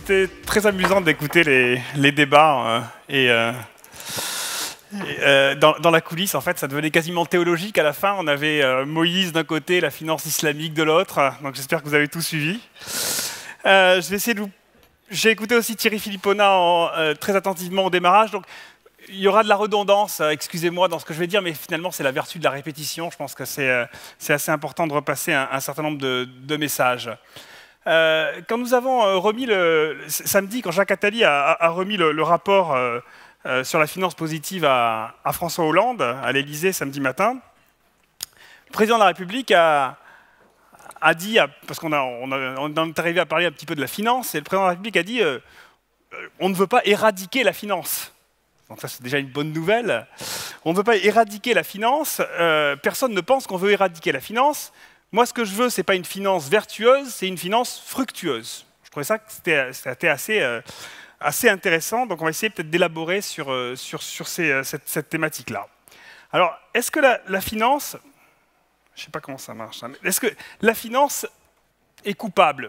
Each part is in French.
C'était très amusant d'écouter les débats dans la coulisse. En fait, ça devenait quasiment théologique à la fin. On avait Moïse d'un côté, la finance islamique de l'autre. Donc j'espère que vous avez tout suivi. Je vais essayer de vous... J'ai écouté aussi Thierry Philippona très attentivement au démarrage. Donc il y aura de la redondance, excusez-moi, dans ce que je vais dire, mais finalement c'est la vertu de la répétition. Je pense que c'est assez important de repasser un certain nombre de messages. Quand nous avons remis samedi, quand Jacques Attali a remis le rapport sur la finance positive à François Hollande, à l'Élysée samedi matin, le président de la République a dit, parce qu'on est arrivé à parler un petit peu de la finance, et le président de la République a dit on ne veut pas éradiquer la finance. Donc ça, c'est déjà une bonne nouvelle. On ne veut pas éradiquer la finance. Personne ne pense qu'on veut éradiquer la finance. Moi, ce que je veux, ce n'est pas une finance vertueuse, c'est une finance fructueuse. Je trouvais ça que c'était assez intéressant. Donc on va essayer peut-être d'élaborer sur cette thématique-là. Alors, est-ce que la finance... Je ne sais pas comment ça marche. Hein, mais est-ce que la finance est coupable ?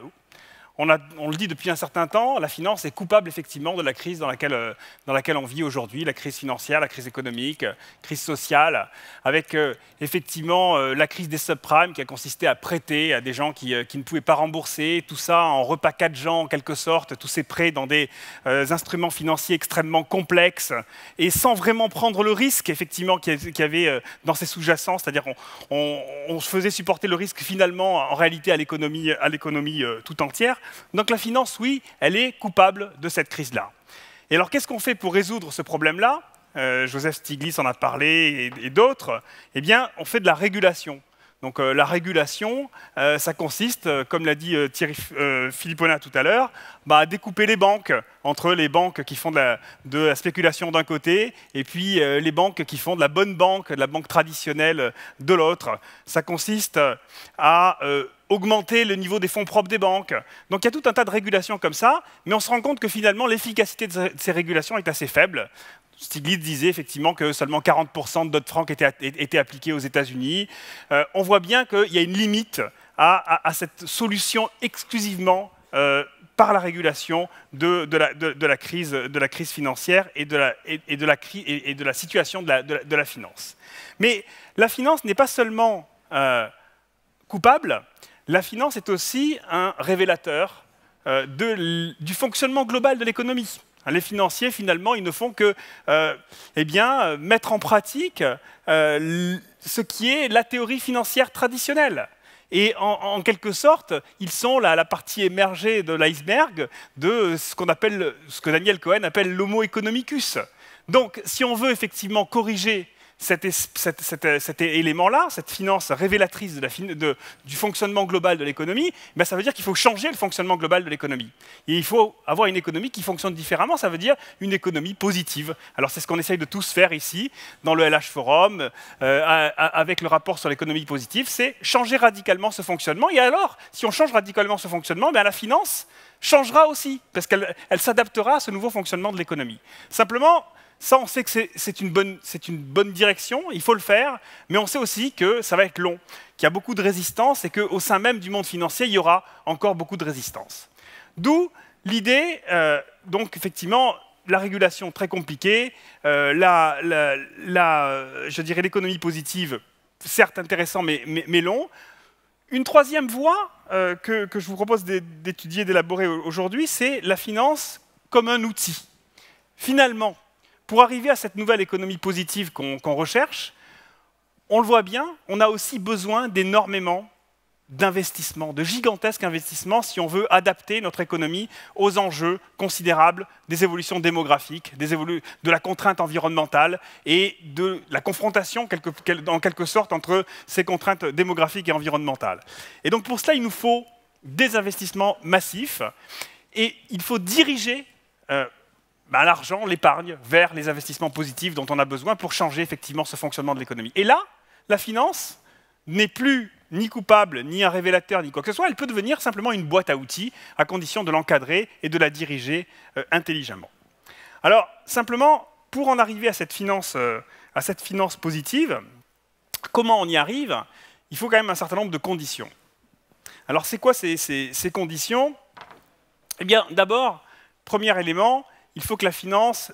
On le dit depuis un certain temps, la finance est coupable effectivement de la crise dans laquelle on vit aujourd'hui, la crise financière, la crise économique, crise sociale, avec effectivement la crise des subprimes qui a consisté à prêter à des gens qui ne pouvaient pas rembourser, tout ça en repackageant en quelque sorte tous ces prêts dans des instruments financiers extrêmement complexes et sans vraiment prendre le risque effectivement qu'il y avait dans ces sous-jacents, c'est-à-dire on se faisait supporter le risque finalement en réalité à l'économie tout entière. Donc la finance, oui, elle est coupable de cette crise-là. Et alors, qu'est-ce qu'on fait pour résoudre ce problème-là ? Joseph Stiglitz en a parlé et d'autres. Eh bien, on fait de la régulation. Donc la régulation, ça consiste, comme l'a dit Thierry Philippona tout à l'heure, à découper les banques entre les banques qui font de la spéculation d'un côté et puis les banques qui font de la bonne banque, de la banque traditionnelle de l'autre. Ça consiste à augmenter le niveau des fonds propres des banques. Donc il y a tout un tas de régulations comme ça, mais on se rend compte que finalement l'efficacité de ces régulations est assez faible. Stiglitz disait effectivement que seulement 40% de Dodd-Frank étaient appliqués aux États-Unis. On voit bien qu'il y a une limite à cette solution exclusivement par la régulation de la crise financière et de la situation de la finance. Mais la finance n'est pas seulement coupable, la finance est aussi un révélateur du fonctionnement global de l'économie. Les financiers, finalement, ils ne font que mettre en pratique ce qui est la théorie financière traditionnelle. Et en quelque sorte, ils sont la partie émergée de l'iceberg de ce que Daniel Cohen appelle l'homo economicus. Donc, si on veut effectivement corriger cet élément-là, cette finance révélatrice du fonctionnement global de l'économie, ben ça veut dire qu'il faut changer le fonctionnement global de l'économie. Et il faut avoir une économie qui fonctionne différemment, ça veut dire une économie positive. Alors c'est ce qu'on essaye de tous faire ici, dans le LH Forum, avec le rapport sur l'économie positive, c'est changer radicalement ce fonctionnement. Et alors, si on change radicalement ce fonctionnement, ben la finance changera aussi, parce qu'elle s'adaptera à ce nouveau fonctionnement de l'économie. Simplement, ça, on sait que c'est une bonne direction, il faut le faire, mais on sait aussi que ça va être long, qu'il y a beaucoup de résistance et qu'au sein même du monde financier, il y aura encore beaucoup de résistance. D'où l'idée, donc effectivement, la régulation très compliquée, je dirais l'économie positive, certes intéressant, mais long. Une troisième voie que je vous propose d'étudier, d'élaborer aujourd'hui, c'est la finance comme un outil. Finalement, pour arriver à cette nouvelle économie positive qu'on recherche, on le voit bien, on a aussi besoin d'énormément d'investissements, de gigantesques investissements si on veut adapter notre économie aux enjeux considérables des évolutions démographiques, de la contrainte environnementale et de la confrontation en quelque sorte entre ces contraintes démographiques et environnementales. Et donc pour cela, il nous faut des investissements massifs et il faut diriger l'argent, l'épargne, vers les investissements positifs dont on a besoin pour changer effectivement ce fonctionnement de l'économie. Et là, la finance n'est plus ni coupable, ni un révélateur, ni quoi que ce soit. Elle peut devenir simplement une boîte à outils, à condition de l'encadrer et de la diriger intelligemment. Alors, simplement, pour en arriver à cette finance positive, comment on y arrive? Il faut quand même un certain nombre de conditions. Alors, c'est quoi ces conditions? Eh bien, d'abord, premier élément, il faut que la finance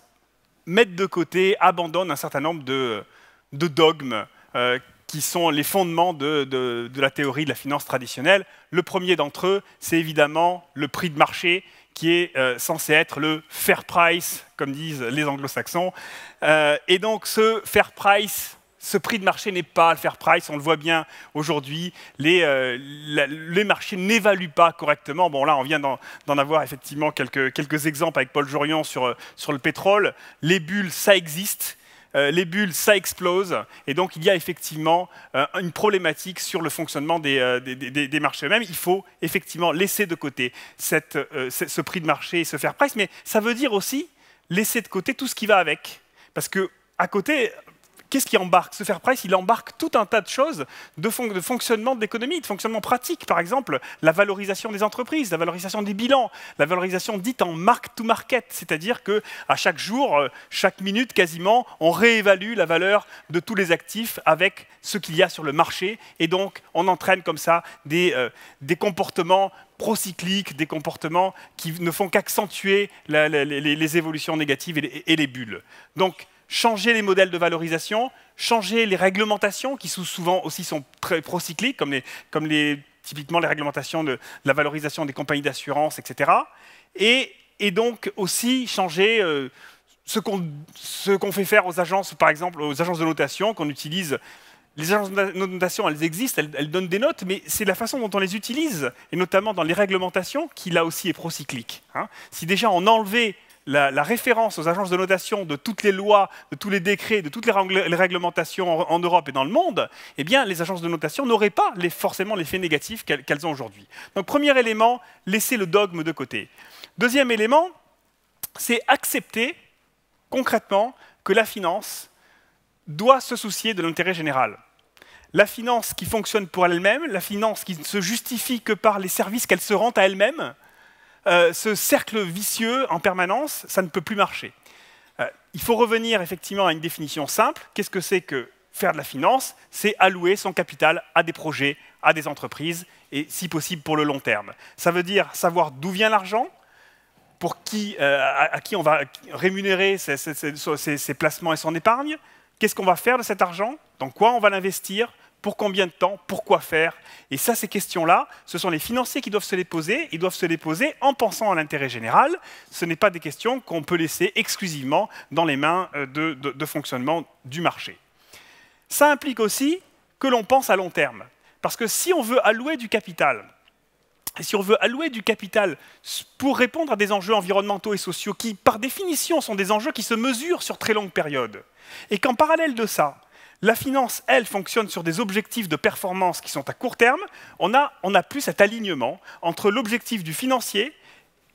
mette de côté, abandonne un certain nombre de dogmes qui sont les fondements de la théorie de la finance traditionnelle. Le premier d'entre eux, c'est évidemment le prix de marché, qui est censé être le fair price, comme disent les anglo-saxons. Et donc ce fair price, ce prix de marché n'est pas le fair price, on le voit bien aujourd'hui, les marchés n'évaluent pas correctement. Bon là, on vient d'en avoir effectivement quelques exemples avec Paul Jorion sur le pétrole. Les bulles, ça existe. Les bulles, ça explose, et donc il y a effectivement une problématique sur le fonctionnement des marchés eux-mêmes. Il faut effectivement laisser de côté ce prix de marché et ce fair price, mais ça veut dire aussi laisser de côté tout ce qui va avec. Parce que à côté, qu'est-ce qui embarque? Ce fair price, il embarque tout un tas de choses de fonctionnement de l'économie, de fonctionnement pratique. Par exemple, la valorisation des entreprises, la valorisation des bilans, la valorisation dite en mark-to-market, c'est-à-dire qu'à chaque jour, chaque minute quasiment, on réévalue la valeur de tous les actifs avec ce qu'il y a sur le marché. Et donc, on entraîne comme ça des comportements procycliques, des comportements qui ne font qu'accentuer les évolutions négatives et les bulles. Donc, changer les modèles de valorisation, changer les réglementations qui souvent aussi sont très procycliques, comme typiquement les réglementations de la valorisation des compagnies d'assurance, etc. Et donc aussi changer ce qu'on fait faire aux agences, par exemple aux agences de notation qu'on utilise. Les agences de notation, elles existent, elles donnent des notes, mais c'est la façon dont on les utilise, et notamment dans les réglementations, qui là aussi est procyclique. Si déjà on enlevait la référence aux agences de notation de toutes les lois, de tous les décrets, de toutes les réglementations en Europe et dans le monde, eh bien, les agences de notation n'auraient pas forcément l'effet négatif qu'elles ont aujourd'hui. Donc, premier élément, laisser le dogme de côté. Deuxième élément, c'est accepter concrètement que la finance doit se soucier de l'intérêt général. La finance qui fonctionne pour elle-même, la finance qui ne se justifie que par les services qu'elle se rend à elle-même, ce cercle vicieux en permanence, ça ne peut plus marcher. Il faut revenir effectivement à une définition simple. Qu'est-ce que c'est que faire de la finance? C'est allouer son capital à des projets, à des entreprises, et si possible pour le long terme. Ça veut dire savoir d'où vient l'argent, à qui on va rémunérer ses placements et son épargne, qu'est-ce qu'on va faire de cet argent, dans quoi on va l'investir, pour combien de temps, pourquoi faire. Et ça, ces questions-là, ce sont les financiers qui doivent se les poser. Ils doivent se les poser en pensant à l'intérêt général. Ce n'est pas des questions qu'on peut laisser exclusivement dans les mains de fonctionnement du marché. Ça implique aussi que l'on pense à long terme. Parce que si on veut allouer du capital, et si on veut allouer du capital pour répondre à des enjeux environnementaux et sociaux qui, par définition, sont des enjeux qui se mesurent sur très longue période, et qu'en parallèle de ça, la finance, elle, fonctionne sur des objectifs de performance qui sont à court terme. On n'a plus cet alignement entre l'objectif du financier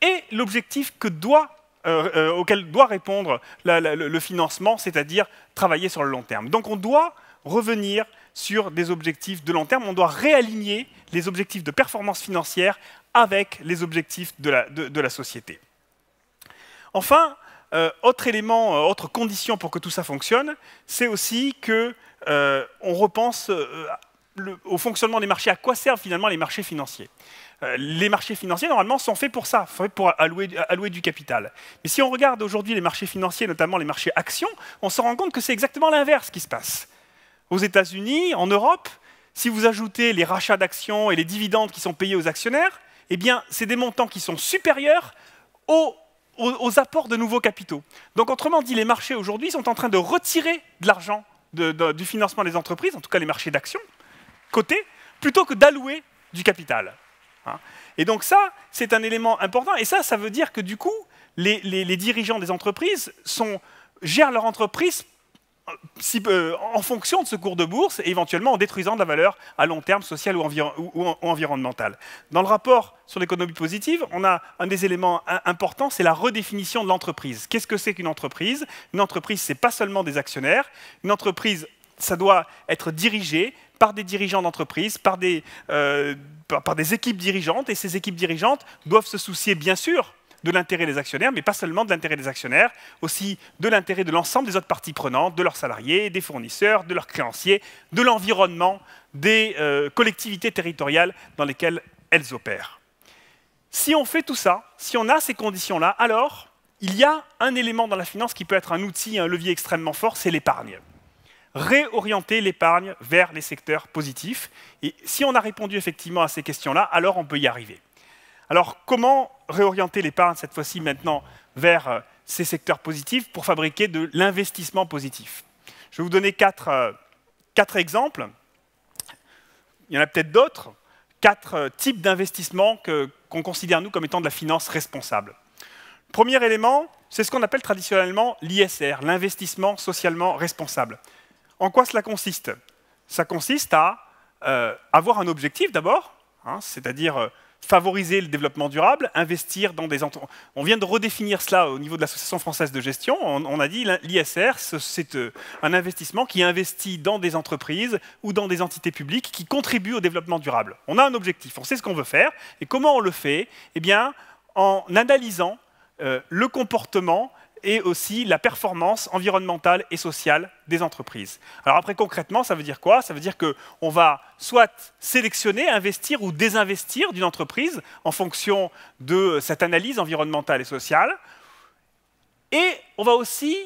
et l'objectif auquel doit répondre le financement, c'est-à-dire travailler sur le long terme. Donc on doit revenir sur des objectifs de long terme. On doit réaligner les objectifs de performance financière avec les objectifs de la société. Enfin, autre élément, autre condition pour que tout ça fonctionne, c'est aussi que on repense au fonctionnement des marchés. À quoi servent finalement les marchés financiers? Les marchés financiers, normalement, sont faits pour ça, faits pour allouer du capital. Mais si on regarde aujourd'hui les marchés financiers, notamment les marchés actions, on se rend compte que c'est exactement l'inverse qui se passe. Aux États-Unis, en Europe, si vous ajoutez les rachats d'actions et les dividendes qui sont payés aux actionnaires, eh bien, c'est des montants qui sont supérieurs aux apports de nouveaux capitaux. Donc, autrement dit, les marchés aujourd'hui sont en train de retirer de l'argent du financement des entreprises, en tout cas les marchés d'actions, cotés, plutôt que d'allouer du capital. Et donc ça, c'est un élément important. Et ça veut dire que du coup, les dirigeants des entreprises gèrent leur entreprise en fonction de ce cours de bourse et éventuellement en détruisant de la valeur à long terme sociale ou environnementale. Dans le rapport sur l'économie positive, on a un des éléments importants, c'est la redéfinition de l'entreprise. Qu'est-ce que c'est qu'une entreprise? Une entreprise, ce n'est pas seulement des actionnaires. Une entreprise, ça doit être dirigé par des dirigeants d'entreprise, par des équipes dirigeantes, et ces équipes dirigeantes doivent se soucier, bien sûr, de l'intérêt des actionnaires, mais pas seulement de l'intérêt des actionnaires, aussi de l'intérêt de l'ensemble des autres parties prenantes, de leurs salariés, des fournisseurs, de leurs créanciers, de l'environnement, des collectivités territoriales dans lesquelles elles opèrent. Si on fait tout ça, si on a ces conditions-là, alors il y a un élément dans la finance qui peut être un outil, un levier extrêmement fort, c'est l'épargne. Réorienter l'épargne vers les secteurs positifs. Et si on a répondu effectivement à ces questions-là, alors on peut y arriver. Alors comment réorienter l'épargne cette fois-ci maintenant vers ces secteurs positifs pour fabriquer de l'investissement positif? Je vais vous donner quatre exemples. Il y en a peut-être d'autres. 4 types d'investissements qu'on considère, nous, comme étant de la finance responsable. Premier élément, c'est ce qu'on appelle traditionnellement l'ISR, l'investissement socialement responsable. En quoi cela consiste? Ça consiste à avoir un objectif d'abord, hein, c'est-à-dire favoriser le développement durable, investir dans des entreprises. On vient de redéfinir cela au niveau de l'Association française de gestion. On a dit l'ISR, c'est un investissement qui investit dans des entreprises ou dans des entités publiques qui contribuent au développement durable. On a un objectif, on sait ce qu'on veut faire. Et comment on le fait? Eh bien, en analysant le comportement et aussi la performance environnementale et sociale des entreprises. Alors après, concrètement, ça veut dire quoi? Ça veut dire qu'on va soit sélectionner, investir ou désinvestir d'une entreprise en fonction de cette analyse environnementale et sociale. Et on va aussi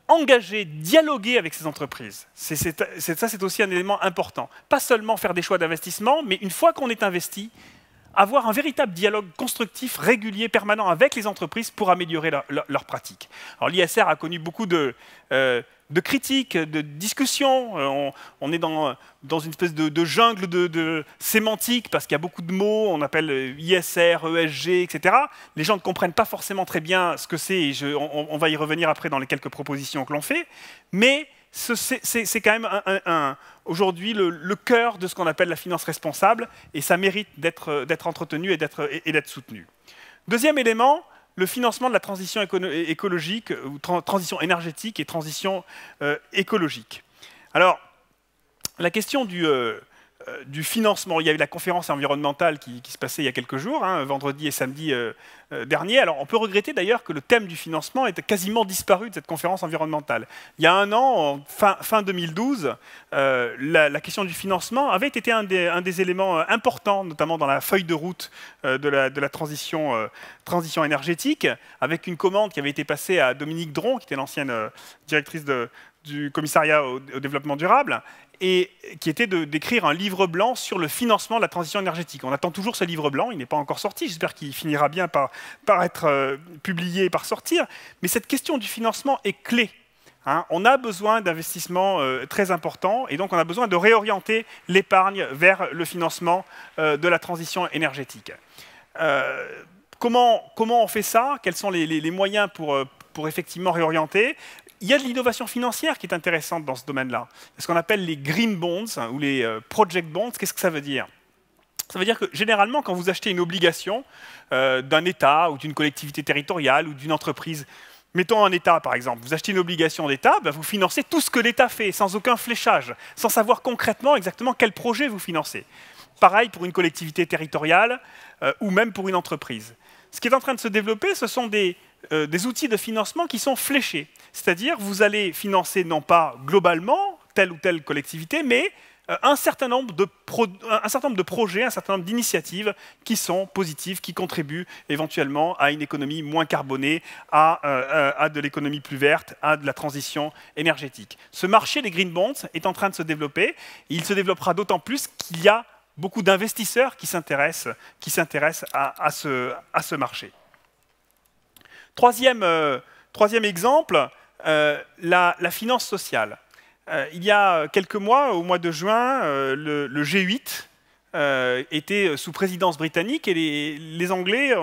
engager, dialoguer avec ces entreprises. Ça, c'est aussi un élément important. Pas seulement faire des choix d'investissement, mais une fois qu'on est investi, avoir un véritable dialogue constructif, régulier, permanent avec les entreprises pour améliorer leurs pratiques. Alors l'ISR a connu beaucoup de critiques, de discussions. On est dans une espèce de jungle de sémantique parce qu'il y a beaucoup de mots, on appelle ISR, ESG, etc. Les gens ne comprennent pas forcément très bien ce que c'est, et on va y revenir après dans les quelques propositions que l'on fait, mais c'est quand même aujourd'hui le cœur de ce qu'on appelle la finance responsable, et ça mérite d'être entretenu et d'être soutenu. Deuxième élément, le financement de la transition écologique, ou transition énergétique et transition écologique. Alors, la question du financement, il y a eu la conférence environnementale qui se passait il y a quelques jours, hein, vendredi et samedi dernier. Alors, on peut regretter d'ailleurs que le thème du financement ait quasiment disparu de cette conférence environnementale. Il y a un an, fin 2012, la question du financement avait été un des éléments importants, notamment dans la feuille de route de la transition énergétique, avec une commande qui avait été passée à Dominique Dron, qui était l'ancienne directrice du commissariat au développement durable, et qui était d'écrire un livre blanc sur le financement de la transition énergétique. On attend toujours ce livre blanc, il n'est pas encore sorti, j'espère qu'il finira bien par être publié et par sortir, mais cette question du financement est clé. Hein. On a besoin d'investissements très importants, et donc on a besoin de réorienter l'épargne vers le financement de la transition énergétique. Comment on fait ça? Quels sont les moyens pour effectivement réorienter? Il y a de l'innovation financière qui est intéressante dans ce domaine-là. Ce qu'on appelle les green bonds ou les project bonds. Qu'est-ce que ça veut dire? Ça veut dire que généralement, quand vous achetez une obligation d'un État ou d'une collectivité territoriale ou d'une entreprise, mettons un État par exemple, vous achetez une obligation d'État, ben vous financez tout ce que l'État fait, sans aucun fléchage, sans savoir concrètement exactement quel projet vous financez. Pareil pour une collectivité territoriale ou même pour une entreprise. Ce qui est en train de se développer, ce sont des outils de financement qui sont fléchés. C'est-à-dire, vous allez financer non pas globalement telle ou telle collectivité, mais un certain nombre de projets, un certain nombre d'initiatives qui sont positives, qui contribuent éventuellement à une économie moins carbonée, à de l'économie plus verte, à de la transition énergétique. Ce marché des green bonds est en train de se développer, et il se développera d'autant plus qu'il y a beaucoup d'investisseurs qui s'intéressent à ce marché. Troisième exemple, la finance sociale. Il y a quelques mois, au mois de juin, le G8 était sous présidence britannique, et les Anglais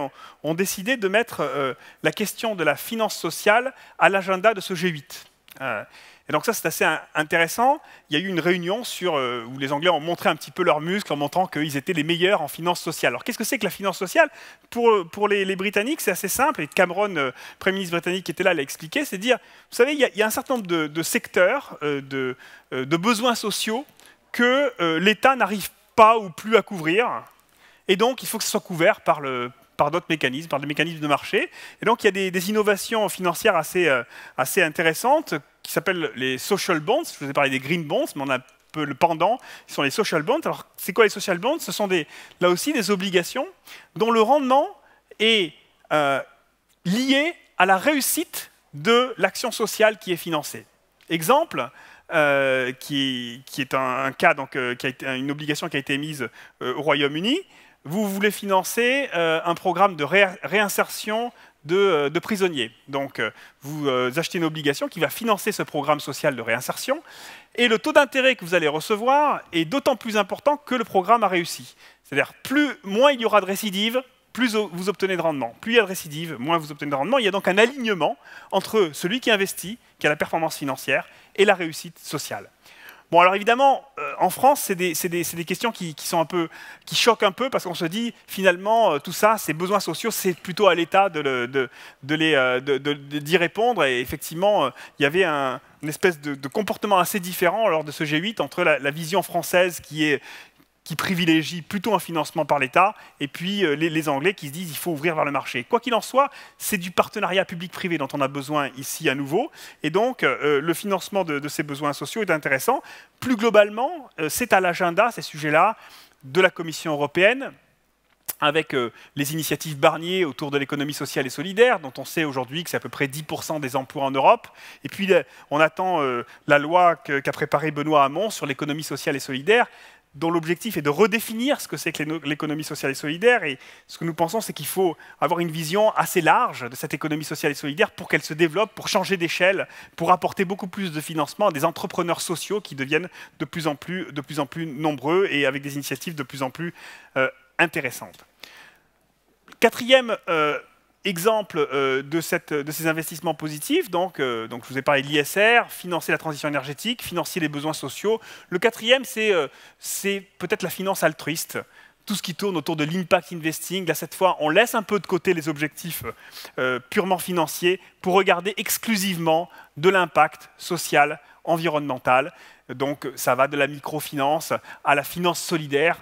ont décidé de mettre la question de la finance sociale à l'agenda de ce G8. Et donc ça, c'est assez intéressant. Il y a eu une réunion où les Anglais ont montré un petit peu leurs muscles en montrant qu'ils étaient les meilleurs en finance sociale. Alors qu'est-ce que c'est que la finance sociale? Pour les Britanniques, c'est assez simple, et Cameron, Premier ministre britannique qui était là, l'a expliqué, c'est de dire, vous savez, il y a un certain nombre de secteurs, de besoins sociaux que l'État n'arrive pas ou plus à couvrir, et donc il faut que ce soit couvert par d'autres mécanismes, par des mécanismes de marché. Et donc il y a des innovations financières assez intéressantes qui s'appellent les social bonds. Je vous ai parlé des green bonds, mais on a peu le pendant, ce sont les social bonds. Alors, c'est quoi les social bonds? Ce sont là aussi des obligations dont le rendement est lié à la réussite de l'action sociale qui est financée. Exemple, qui est un cas, donc, qui a été une obligation qui a été émise au Royaume-Uni. Vous voulez financer un programme de réinsertion de prisonniers. Donc, vous achetez une obligation qui va financer ce programme social de réinsertion, et le taux d'intérêt que vous allez recevoir est d'autant plus important que le programme a réussi. C'est-à-dire, moins il y aura de récidives, plus vous obtenez de rendement. Plus il y a de récidives, moins vous obtenez de rendement. Il y a donc un alignement entre celui qui investit, qui a la performance financière, et la réussite sociale. Bon, alors évidemment, en France, c'est des questions qui choquent un peu, parce qu'on se dit, finalement, tout ça, ces besoins sociaux, c'est plutôt à l'État d'y répondre. Et effectivement, il y avait une espèce de comportement assez différent lors de ce G8 entre la vision française qui privilégie plutôt un financement par l'État, et puis les Anglais qui se disent qu'il faut ouvrir vers le marché. Quoi qu'il en soit, c'est du partenariat public-privé dont on a besoin ici à nouveau, et donc le financement de ces besoins sociaux est intéressant. Plus globalement, c'est à l'agenda, ces sujets-là, de la Commission européenne, avec les initiatives Barnier autour de l'économie sociale et solidaire, dont on sait aujourd'hui que c'est à peu près 10% des emplois en Europe. Et puis on attend la loi qu'a préparée Benoît Hamon sur l'économie sociale et solidaire, dont l'objectif est de redéfinir ce que c'est que l'économie sociale et solidaire. Et ce que nous pensons, c'est qu'il faut avoir une vision assez large de cette économie sociale et solidaire pour qu'elle se développe, pour changer d'échelle, pour apporter beaucoup plus de financement à des entrepreneurs sociaux qui deviennent de plus en plus nombreux et avec des initiatives de plus en plus intéressantes. Quatrième exemple de ces investissements positifs, donc je vous ai parlé de l'ISR, financer la transition énergétique, financer les besoins sociaux. Le quatrième, c'est peut-être la finance altruiste, tout ce qui tourne autour de l'impact investing. Là, cette fois, on laisse un peu de côté les objectifs purement financiers pour regarder exclusivement de l'impact social, environnemental. Donc, ça va de la microfinance à la finance solidaire,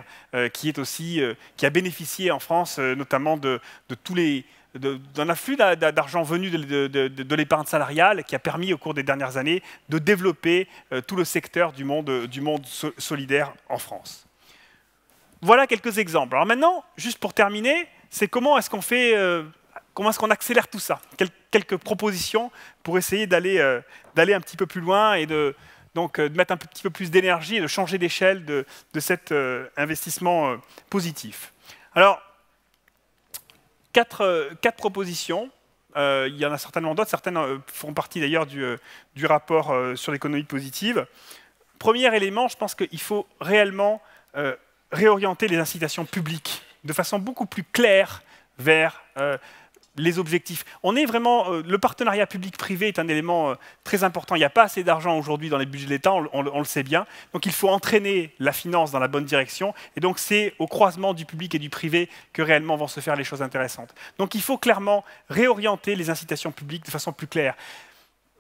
qui a bénéficié en France, notamment d'un afflux d'argent venu de l'épargne salariale, qui a permis au cours des dernières années de développer tout le secteur du monde solidaire en France. Voilà quelques exemples. Alors maintenant, juste pour terminer, c'est comment est-ce qu'on accélère tout ça? Quelques propositions pour essayer d'aller un petit peu plus loin et de mettre un petit peu plus d'énergie et de changer d'échelle de cet investissement positif. Alors, quatre propositions. Il y en a certainement d'autres. Certaines font partie d'ailleurs du rapport sur l'économie positive. Premier élément, je pense qu'il faut réellement réorienter les incitations publiques de façon beaucoup plus claire vers les objectifs. Le partenariat public-privé est un élément très important. Il n'y a pas assez d'argent aujourd'hui dans les budgets de l'État, on le sait bien. Donc il faut entraîner la finance dans la bonne direction. Et donc c'est au croisement du public et du privé que réellement vont se faire les choses intéressantes. Donc il faut clairement réorienter les incitations publiques de façon plus claire.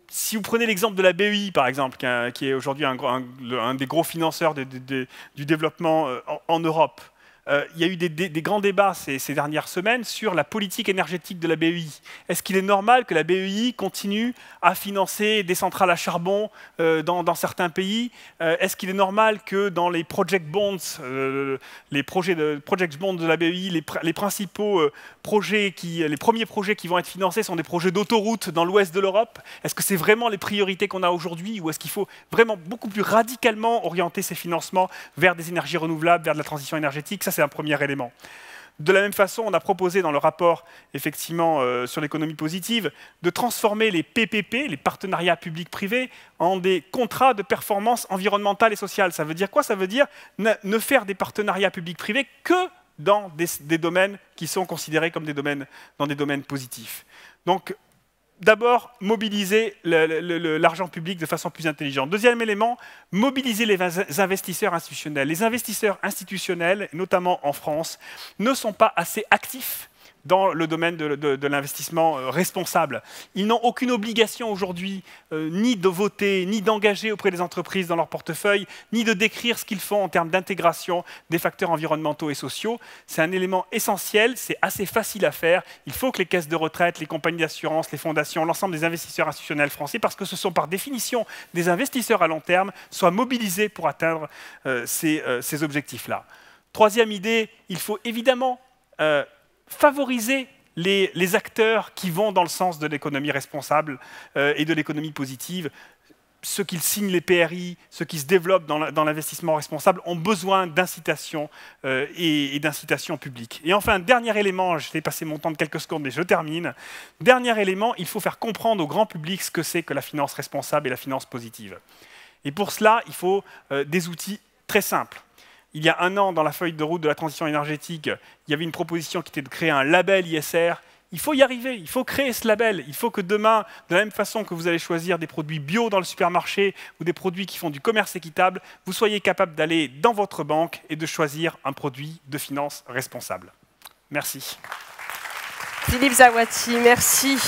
Si vous prenez l'exemple de la BEI, par exemple, qui est aujourd'hui un des gros financeurs du développement en Europe, il y a eu des grands débats ces dernières semaines sur la politique énergétique de la BEI. Est-ce qu'il est normal que la BEI continue à financer des centrales à charbon dans certains pays? Est-ce qu'il est normal que dans les project bonds, les projets de project bonds de la BEI, les principaux les premiers projets qui vont être financés sont des projets d'autoroutes dans l'ouest de l'Europe? Est-ce que c'est vraiment les priorités qu'on a aujourd'hui, ou est-ce qu'il faut vraiment beaucoup plus radicalement orienter ces financements vers des énergies renouvelables, vers de la transition énergétique? Ça, c'est un premier élément. De la même façon, on a proposé dans le rapport effectivement, sur l'économie positive de transformer les PPP, les partenariats publics-privés, en des contrats de performance environnementale et sociale. Ça veut dire quoi? Ça veut dire ne faire des partenariats publics-privés que dans des domaines qui sont considérés comme des domaines positifs. Donc, d'abord, mobiliser l'argent public de façon plus intelligente. Deuxième élément, mobiliser les investisseurs institutionnels. Les investisseurs institutionnels, notamment en France, ne sont pas assez actifs dans le domaine de l'investissement responsable. Ils n'ont aucune obligation aujourd'hui ni de voter, ni d'engager auprès des entreprises dans leur portefeuille, ni de décrire ce qu'ils font en termes d'intégration des facteurs environnementaux et sociaux. C'est un élément essentiel, c'est assez facile à faire. Il faut que les caisses de retraite, les compagnies d'assurance, les fondations, l'ensemble des investisseurs institutionnels français, parce que ce sont par définition des investisseurs à long terme, soient mobilisés pour atteindre ces objectifs-là. Troisième idée, il faut évidemment favoriser les acteurs qui vont dans le sens de l'économie responsable et de l'économie positive. Ceux qui signent les PRI, ceux qui se développent dans l'investissement responsable ont besoin d'incitations et d'incitations publiques. Et enfin, dernier élément, je vais passer mon temps de quelques secondes et je termine. Dernier élément, il faut faire comprendre au grand public ce que c'est que la finance responsable et la finance positive. Et pour cela, il faut des outils très simples. Il y a un an, dans la feuille de route de la transition énergétique, il y avait une proposition qui était de créer un label ISR. Il faut y arriver, il faut créer ce label. Il faut que demain, de la même façon que vous allez choisir des produits bio dans le supermarché ou des produits qui font du commerce équitable, vous soyez capable d'aller dans votre banque et de choisir un produit de finance responsable. Merci. Philippe Zawati, merci.